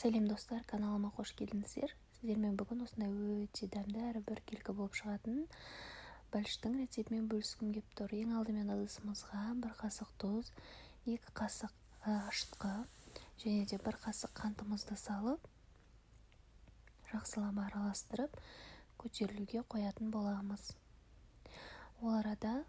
Сәлем достар, каналыма қош келдіңіздер. Сіздермен бүгін осындай өте дәмді әрі біркелкі болып шығатын бәліштің рецептімен бөліскім келіп тұр. Ең алдымен ыдысымызға 1 қасық тұз, 2 қасық ашытқы және де 1 қасық қантымызды салып, жақсылап араластырып, көтерілуге қоятын боламыз. Ол арада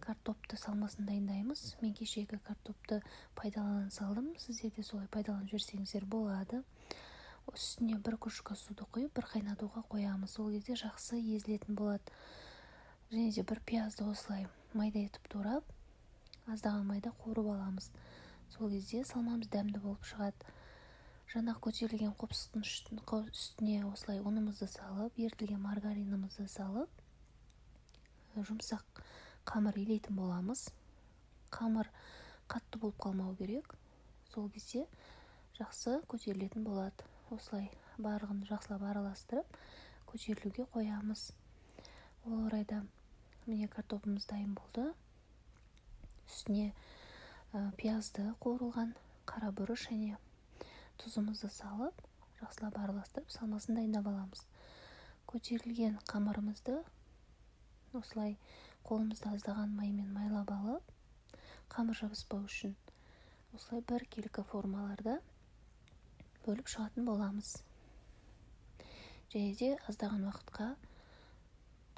картопты салмасын дайындаймыз. Мен кешегі картопты пайдалана салдым. Сіздер де солай пайдаланып жүрсеңіздер болады. Үстіне 1 кружка суды құйып, 1 қайнатуға қоямыз. Ол кезде жақсы езілетін болады. Және де 1 пиязды осылай майда етіп турап, аздаған майда қуырып аламыз. Сол кезде салмамыз дәмді болып шығады. Жаңағы көтерілген қопсықтың үстіне осылай ұнымызды салып, ерітілген маргаринімізді салып, жұмсақ қамыр илейтін боламыз. Қамыр қатты болып қалмау керек. Сол кезде жақсы көтерілетін болады. Осылай барлығын жақсылап араластырып, көтерілуге қоямыз. Ол орайда міне картопымыз дайын болды. Үстіне пиязды қуырылған, қара бұрыш және тұзымызды салып, жақсылап араластырып, салмасын дайындап аламыз. Көтерілген қамырымызды осылай қолымызда аздаған маймен майлап алып, қамыр жабыспау үшін осылай біркелкі формаларда бөліп шығатын боламыз. Және де аздаған уақытқа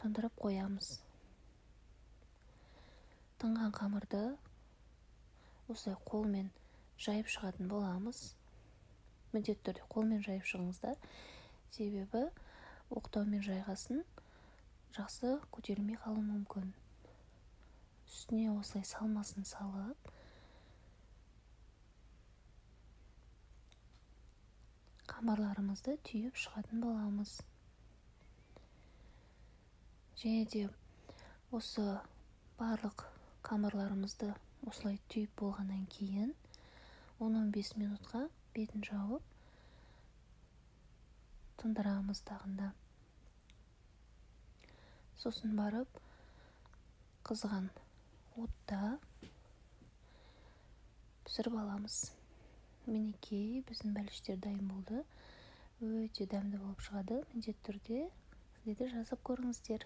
тұндырып қоямыз. Тынған қамырды осылай қолмен жайып шығатын боламыз. Міндетті түрде қолмен жайып шығыңыздар. Себебі оқтаумен жайғасын жақсы көтерілмей қалуы мүмкін. Үстіне осылай салмасын салып, қамырларымызды түйіп шығатын боламыз. Және де осы барлық қамырларымызды осылай түйіп болғаннан кейін 10-15 минутқа бетін жауып тындырамыз тағында. Сосын барып қызған отта пісіріп аламыз. Мінекей, біздің бәліштер дайын болды. Өте дәмді болып шығады. Міндетті түрде сіздер де жазып көріңіздер.